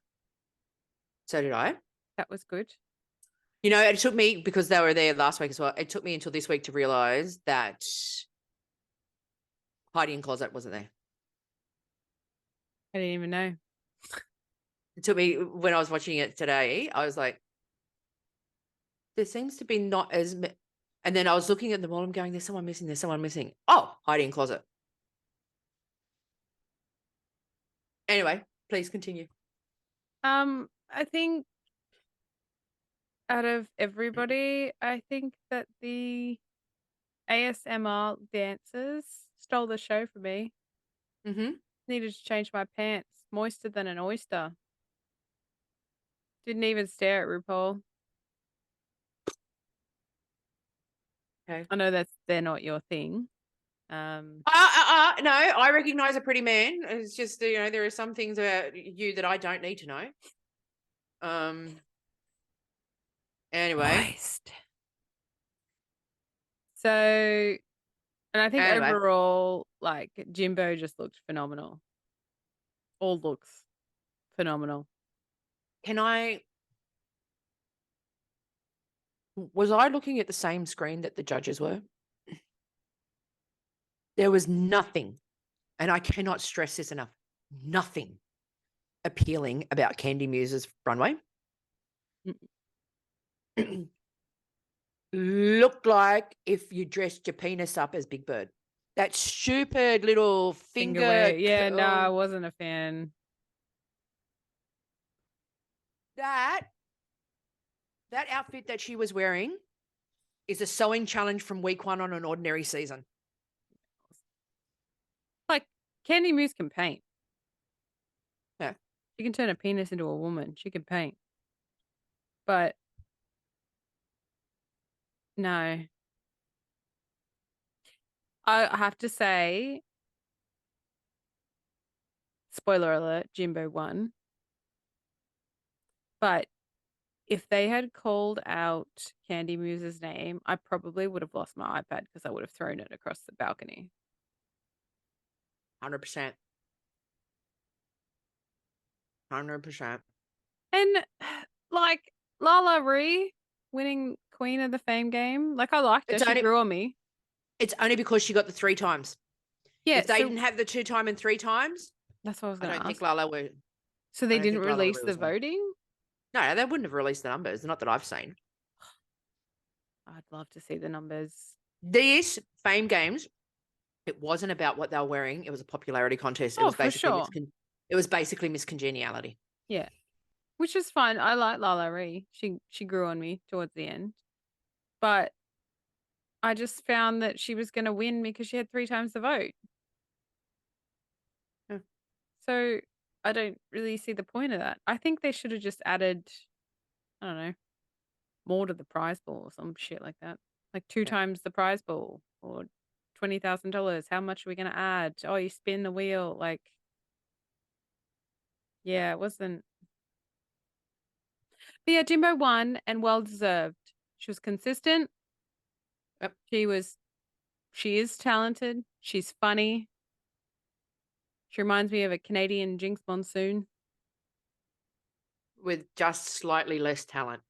So did I. That was good. You know, it took me, because they were there last week as well, it took me until this week to realise that Heidi in Closet wasn't there. I didn't even know. It took me, when I was watching it today, I was like, there seems to be not as... And then I was looking at them all, I'm going, there's someone missing, there's someone missing. Oh, Heidi in Closet. Anyway, please continue. I think out of everybody, I think that the ASMR dancers stole the show for me. Mm-hmm. Needed to change my pants. Moister than an oyster. Didn't even stare at RuPaul. Okay. I know they're not your thing. No, I recognize a pretty man. It's just, you know, there are some things about you that I don't need to know. Anyway. Moist. So, and I think overall, like, Jimbo just looked phenomenal. All looks phenomenal. Was I looking at the same screen that the judges were? There was nothing, and I cannot stress this enough, nothing appealing about Candy Muse's runway. Looked like if you dressed your penis up as Big Bird. That stupid little finger. Yeah, no, I wasn't a fan. That outfit that she was wearing is a sewing challenge from week 1 on an ordinary season. Like, Candy Muse can paint. Yeah. She can turn a penis into a woman. She can paint. But no. I have to say, spoiler alert, Jimbo won. But if they had called out Candy Muse's name, I probably would have lost my iPad because I would have thrown it across the balcony. 100%. 100%. And like Lala Ree winning Queen of the Fame game, like I liked her. She grew on me. It's only because she got the 3 times. Yeah, if they didn't have the 2 time and 3 times, that's what I was I going to don't ask. think Lala would. So they didn't release the voting? No, they wouldn't have released the numbers. Not that I've seen. I'd love to see the numbers. These Fame Games, it wasn't about what they were wearing. It was a popularity contest. It was basically it was basically miscongeniality. Yeah, which is fine. I like Lala Ree. She grew on me towards the end, but I just found that she was going to win because she had 3 times the vote. Yeah. So I don't really see the point of that. I think they should have just added, I don't know, more to the prize pool or some shit like that. Like 2 times the prize pool or $20,000. How much are we going to add? Oh, you spin the wheel. Like, yeah, it wasn't. But yeah, Jimbo won and well deserved. She was consistent. Yep. She is talented. She's funny. She reminds me of a Canadian Jinx Monsoon. With just slightly less talent.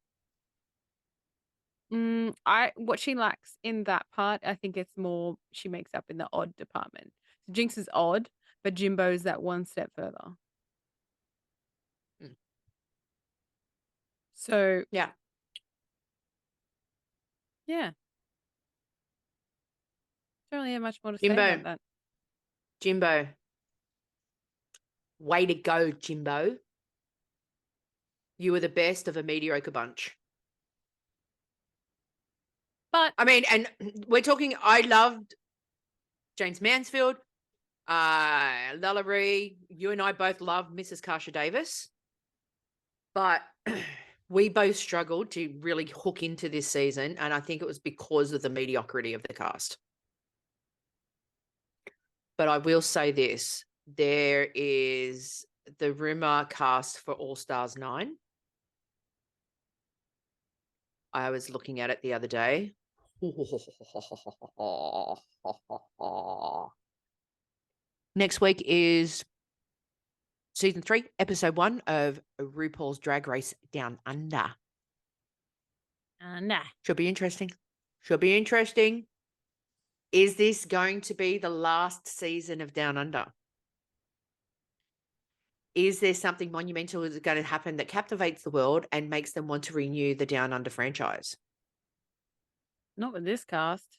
What she lacks in that part, I think it's more she makes up in the odd department. So Jinx is odd, but Jimbo's that one step further. So yeah. Don't really have much more to say about that. Jimbo. Way to go, Jimbo. You were the best of a mediocre bunch. But I mean, and we're talking, I loved James Mansfield, Lala Ree. You and I both loved Mrs. Kasha Davis. But we both struggled to really hook into this season, and I think it was because of the mediocrity of the cast. But I will say this. There is the rumor cast for All Stars 9. I was looking at it the other day. Next week is season 3, episode 1 of RuPaul's Drag Race Down Under. Should be interesting. Is this going to be the last season of Down Under? Is there something monumental that's going to happen that captivates the world and makes them want to renew the Down Under franchise? Not with this cast.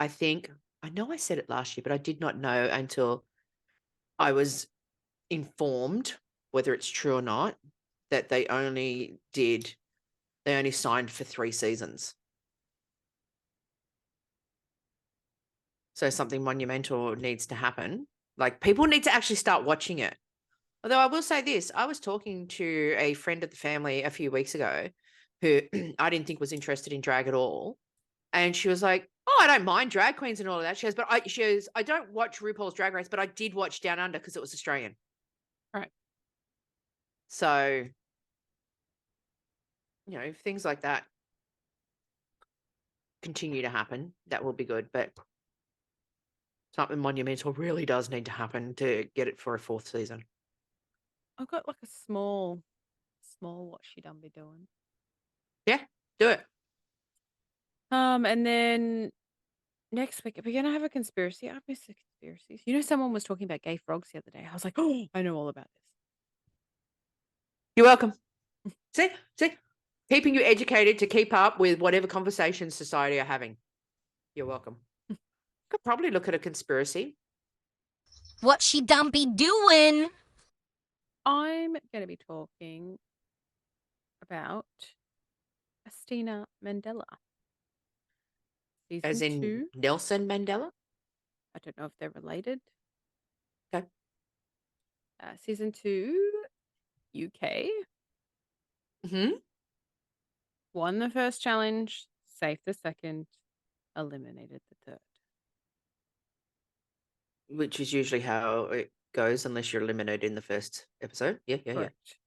I know I said it last year, but I did not know until I was informed, whether it's true or not, that they only signed for 3 seasons. So something monumental needs to happen. Like, people need to actually start watching it. Although I will say this, I was talking to a friend of the family a few weeks ago who I didn't think was interested in drag at all. And she was like, oh, I don't mind drag queens and all of that. She goes, I don't watch RuPaul's Drag Race, but I did watch Down Under because it was Australian. Right. So, if things like that continue to happen, that will be good. But something monumental really does need to happen to get it for a 4th season. I've got like a small what she done be doing. Yeah, do it. And then next week, are we going to have a conspiracy? I miss the conspiracies. Someone was talking about gay frogs the other day. I was like, oh, I know all about this. You're welcome. See, keeping you educated to keep up with whatever conversations society are having. You're welcome. Could probably look at a conspiracy. What she done be doing? I'm going to be talking about Astina Mandela. As in 2. Nelson Mandela? I don't know if they're related. Okay. Season 2, UK. Won the first challenge, safe the second, eliminated the third. Which is usually how it goes, unless you're eliminated in the first episode. Yeah. Correct.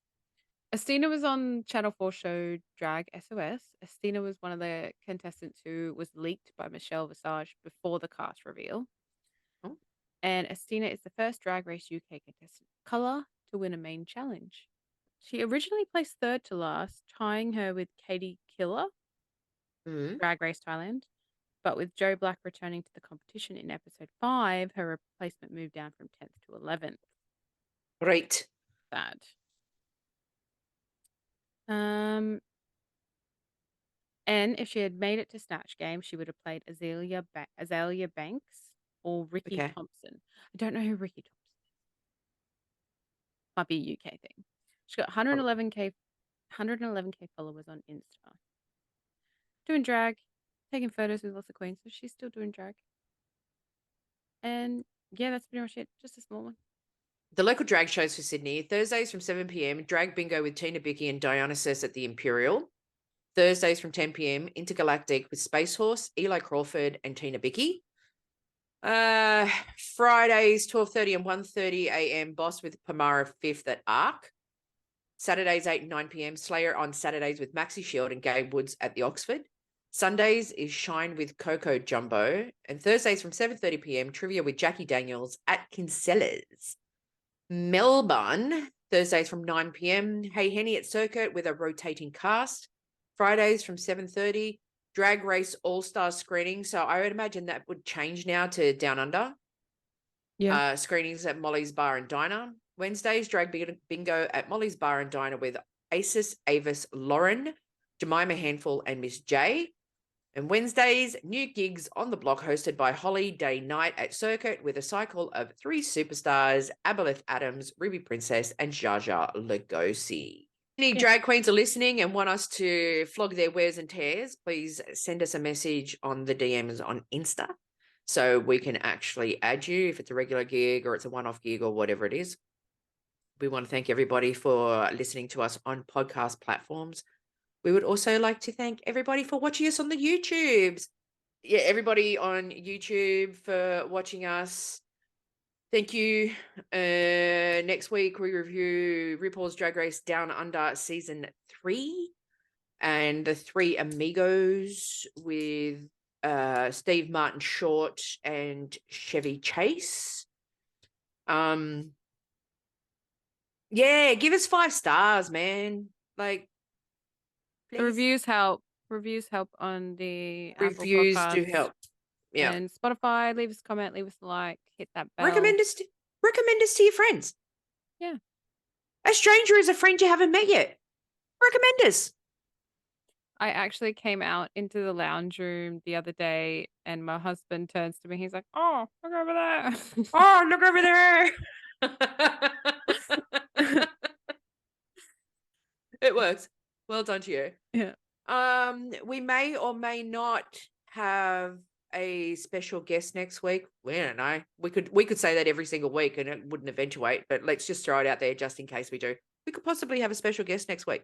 Estina was on Channel 4 show Drag SOS. Estina was one of the contestants who was leaked by Michelle Visage before the cast reveal. Oh. And Estina is the first Drag Race UK contestant of colour to win a main challenge. She originally placed third to last, tying her with Katie Killer, Drag Race Thailand. But with Joe Black returning to the competition in episode 5, her replacement moved down from 10th to 11th. Right. Sad. And if she had made it to Snatch Game, she would have played Azalea Banks or Ricky Thompson. I don't know who Ricky Thompson is. Might be a UK thing. She got 111k followers on Insta. Doing drag, taking photos with lots of queens, so she's still doing drag. And yeah, that's pretty much it. Just a small one. The local drag shows for Sydney: Thursdays from 7 p.m, Drag Bingo with Tina Bicky and Dionysus at the Imperial. Thursdays from 10 p.m, Intergalactic with Space Horse, Eli Crawford and Tina Bicky. Fridays 12:30 and 1:30 a.m, Boss with Pamara 5th at Arc. Saturdays 8 and 9 p.m, Slayer on Saturdays with Maxi Shield and Gabe Woods at the Oxford. Sundays is Shine with Coco Jumbo. And Thursdays from 7:30 p.m, Trivia with Jackie Daniels at Kinsella's. Melbourne, Thursdays from 9 p.m, Hey Henny at Circuit with a rotating cast. Fridays from 7:30, Drag Race All-Star screening. So I would imagine that would change now to Down Under. Yeah. Screenings at Molly's Bar and Diner. Wednesdays, Drag Bingo at Molly's Bar and Diner with Acis, Avis, Lauren, Jemima Handful and Miss J. And Wednesdays, new gigs on the block hosted by Holly Day Night at Circuit with a cycle of 3 superstars, Aboleth Adams, Ruby Princess, and Jaja Lugosi. Any drag queens are listening and want us to flog their wears and tears, please send us a message on the DMs on Insta so we can actually add you if it's a regular gig or it's a one-off gig or whatever it is. We want to thank everybody for listening to us on podcast platforms. We would also like to thank everybody for watching us on the YouTubes. Yeah, everybody on YouTube for watching us. Thank you. Next week, we review RuPaul's Drag Race Down Under Season 3 and the Three Amigos with Steve Martin Short and Chevy Chase. Yeah, give us 5 stars, man. Like, the reviews help. Reviews help on the reviews Apple do Podcasts help. Yeah. and Spotify. Leave us a comment, leave us a like, hit that bell. Recommend us to your friends. Yeah. A stranger is a friend you haven't met yet. Recommend us. I actually came out into the lounge room the other day and my husband turns to me. He's like, "Oh, look over there." Oh, look over there. It works. Well done to you. Yeah. We may or may not have a special guest next week. We don't know. We could say that every single week and it wouldn't eventuate, but let's just throw it out there just in case we do. We could possibly have a special guest next week.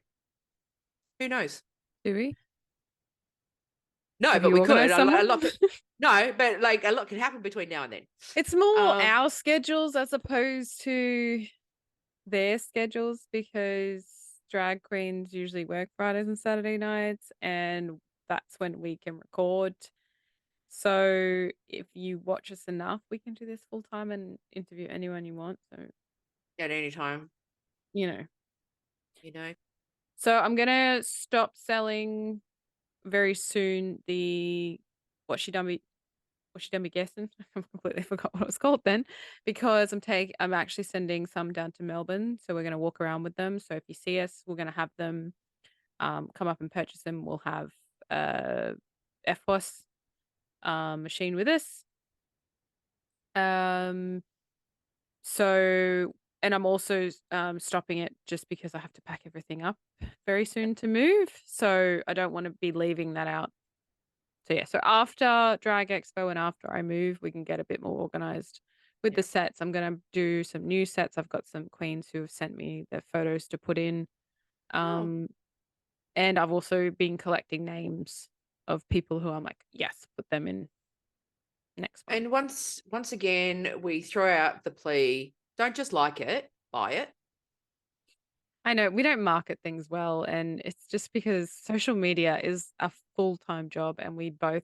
Who knows? Do we? No, Have but you we could. organised A someone? lot could, no, but like a lot can happen between now and then. It's more our schedules as opposed to their schedules because drag queens usually work Fridays and Saturday nights and that's when we can record. So if you watch us enough, we can do this full time and interview anyone you want. So At any time. you know. So I'm gonna stop selling very soon the what she done me guessing. I completely forgot what it was called then because I'm actually sending some down to Melbourne, so we're gonna walk around with them. So if you see us, we're gonna have them come up and purchase them. We'll have FPOS machine with us. So and I'm also stopping it just because I have to pack everything up very soon to move. So I don't want to be leaving that out. So yeah, so after Drag Expo and after I move, we can get a bit more organized with the sets. I'm going to do some new sets. I've got some queens who have sent me their photos to put in. And I've also been collecting names of people who I'm like, yes, put them in next one. And once again, we throw out the plea, don't just like it, buy it. I know we don't market things well, and it's just because social media is a full-time job and we both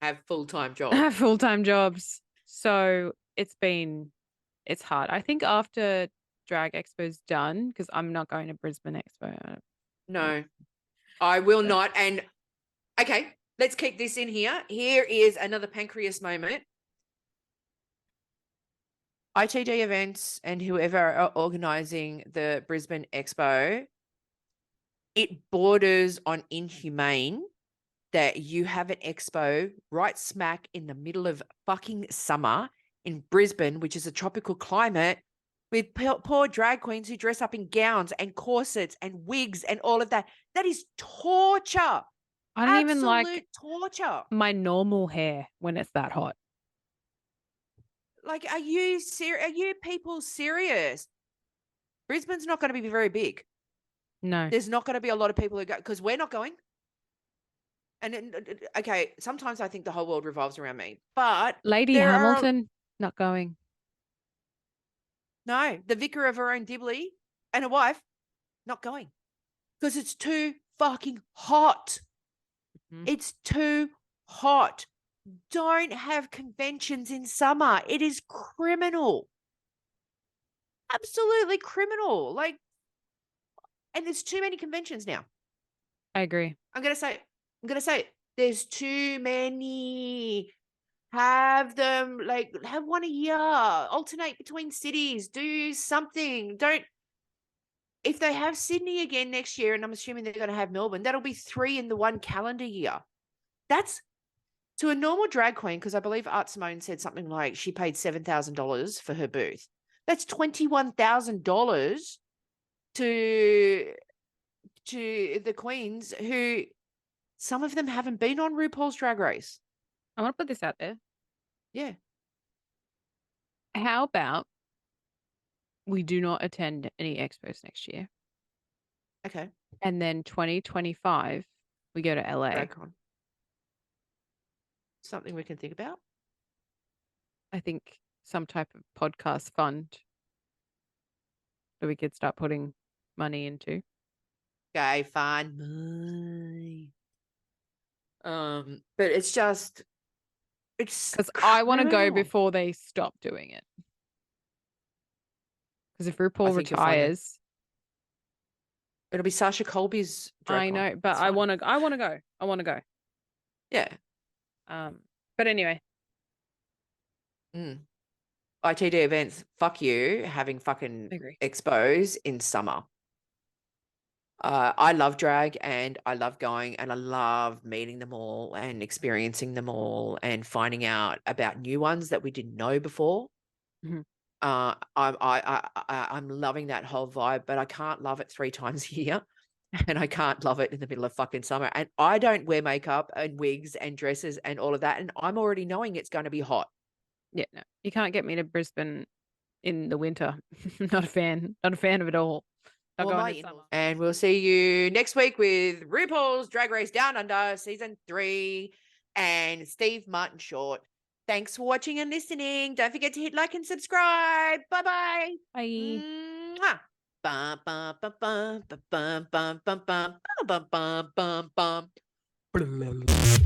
have full-time jobs. have full-time jobs. So it's hard. I think after Drag Expo's done, because I'm not going to Brisbane Expo. No, I will not. And okay, let's keep this in here. Here is another pancreas moment. ITD events and whoever are organising the Brisbane Expo, it borders on inhumane that you have an expo right smack in the middle of fucking summer in Brisbane, which is a tropical climate, with poor drag queens who dress up in gowns and corsets and wigs and all of that. That is torture. I don't even like Absolute torture. my normal hair when it's that hot. Like, are you people serious? Brisbane's not going to be very big. No. There's not going to be a lot of people who go, because we're not going. And okay, sometimes I think the whole world revolves around me, but Lady Hamilton not going. No, the vicar of her own Dibley and a wife not going because it's too fucking hot. It's too hot. Don't have conventions in summer. It is criminal. Absolutely criminal. Like, and there's too many conventions now. I agree. I'm gonna say it. There's too many. Have them, like, have one a year. Alternate between cities. Do something. If they have Sydney again next year, and I'm assuming they're going to have Melbourne, that'll be 3 in the one calendar year. That's to a normal drag queen, because I believe Art Simone said something like she paid $7,000 for her booth. That's $21,000 to the queens who some of them haven't been on RuPaul's Drag Race. I want to put this out there. Yeah. How about we do not attend any expos next year? Okay. And then 2025, we go to LA. DragCon. Something we can think about. I think some type of podcast fund that we could start putting money into. Okay, fine. But it's just, it's because I want to go criminal. before they stop doing it. Because if RuPaul retires, it'll be Sasha Colby's. I know, but I want to go. I want to go. Yeah. But anyway. ITD events, fuck you, having fucking expos in summer. I love drag and I love going and I love meeting them all and experiencing them all and finding out about new ones that we didn't know before. Mm-hmm. I'm loving that whole vibe, but I can't love it 3 times a year and I can't love it in the middle of fucking summer. And I don't wear makeup and wigs and dresses and all of that. And I'm already knowing it's going to be hot. Yeah, no, you can't get me to Brisbane in the winter. Not a fan of it all. And we'll see you next week with RuPaul's Drag Race Down Under Season 3 and Steve Martin Short. Thanks for watching and listening. Don't forget to hit like and subscribe. Bye-bye. Bye. Mwah. Bum, bum, bum, bum, bum, bum, bum, bum, bum, bum, bum, bum, bum.